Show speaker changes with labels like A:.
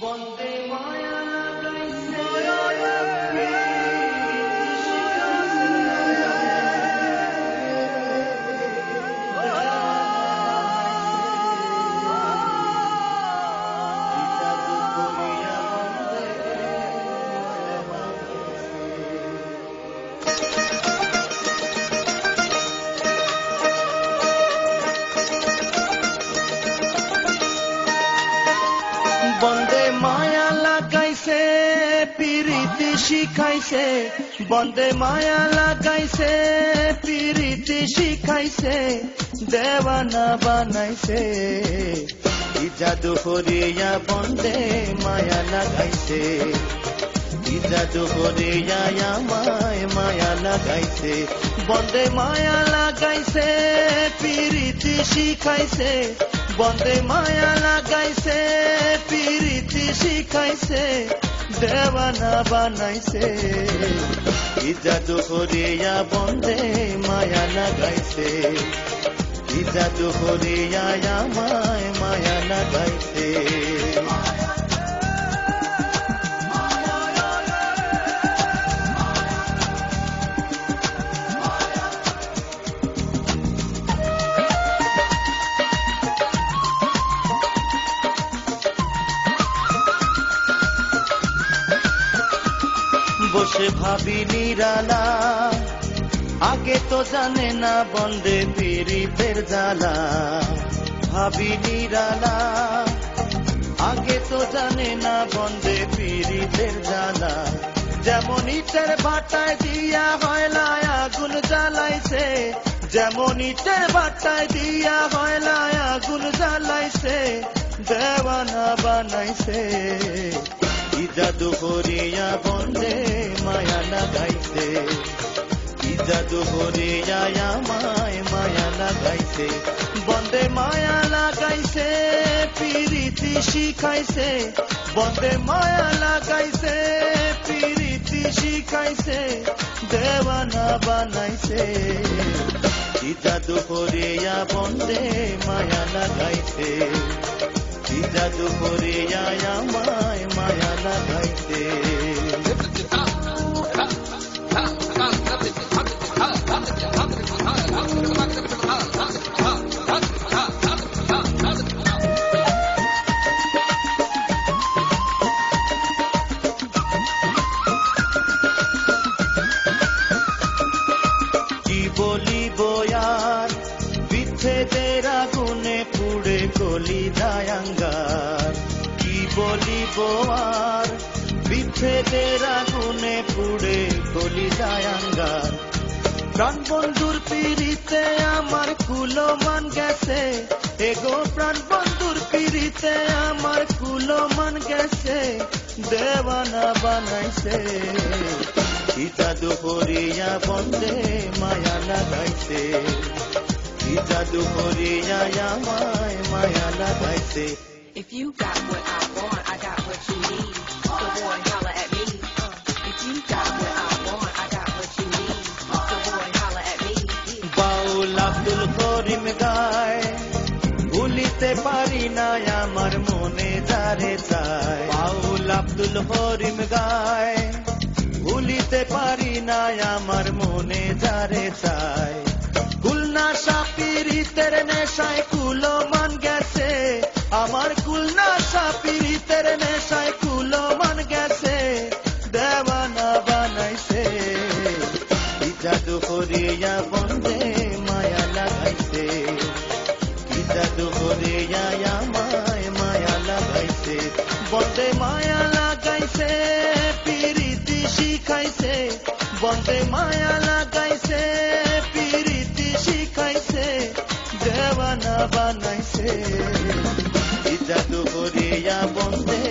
A: বন্দে মায়া লাগাইছে বন্দে মায়া লাগাইছে পিরিতি শিখাইছে বন্দে মায়া লাগাইছে পিরিতি শিখাইছে দেওয়ানা বানাইছে কি জাদু করিয়া বন্দে মায়া লাগাইছে কি জাদু করিয়া আমায় মায়া লাগাইছে বন্দে মায়া লাগাইছে পিরিতি শিখাইছে বন্দে মায়া লাগাইছে পিরিতি শিখাইছে দেওয়ানা বানাইছে কি জাদু করিয়া বন্দে মায়া লাগাইছে কি জাদু করিয়া আমায় মায়া লাগাইছে বসে ভাবি নিরালা আগে তো জানে না বন্দে পীড়িতের জ্বালা ভাবি নিরালা আগে তো জানে না বন্দে পীড়িতের জ্বালা যেমন ইটের ভাটায় দিয়া হয়লায় আগুন জ্বালাইছে যেমন ইটের ভাটায় দিয়া হয়লায় আগুন জ্বালাইছে দেওয়ানা বানাইছে কি জাদু করিয়া বন্দে মায়া লাগাইছে কি জাদু করিয়া আমায় মায়া লাগাইছে বন্দে মায়া লাগাইছে পিরিতি শিখাইছে বন্দে মায়া লাগাইছে পিরিতি শিখাইছে দেওয়ানা বানাইছে কি জাদু করিয়া বন্দে মায়া লাগাইছে কি জাদু করিয়া আমায় মায়া লাগাইছে কি বলিব আর বিচ্ছেদের আগুনে পুড়ে গলি দায়াঙ্গার কি বলিব আর বিচ্ছেদের আগুনে পুড়ে গলি দায়াঙ্গার প্রাণ বন্ধুর পিড়িতে আমার কুলো মান গেছে এগো প্রাণ বন্ধুর পিড়িতে আমার কুলো মান গেছে দেওয়ানা বানাইছে কি জাদু করিয়া বন্দে মায়া লাগাইছে কি জাদু করিয়া আমায় মায়া লাগাইছে
B: If you got what I want, I got what you need. So boy, holla at me. If you got what I want, I got what you need. So boy, holla at me.
A: বাউল আব্দুল করিম গায় ভুলিতে পারি না আমার মনে যারে চায় বাউল আব্দুল করিম গায় ভুলিতে পারি না আমার মনে যারে চায় কুলনা সাপিরিতের নেশায় কুলো মান গেছে আমার কুলনা সাপিরিতের নেশায় কুলো মান গেছে দেওয়ানা বানাইছে কি জাদু করিয়া বন্দে মায়া লাগাইছে কি জাদু করিয়া আমায় মায়া লাগাইছে বন্দে মায়া লাগাইছে পিরিতি শিখাইছে বন্দে মায়া লাগাইছে পিরিতি শিখাইছে দেওয়ানা বানাইছে কি জাদু করিয়া বন্দে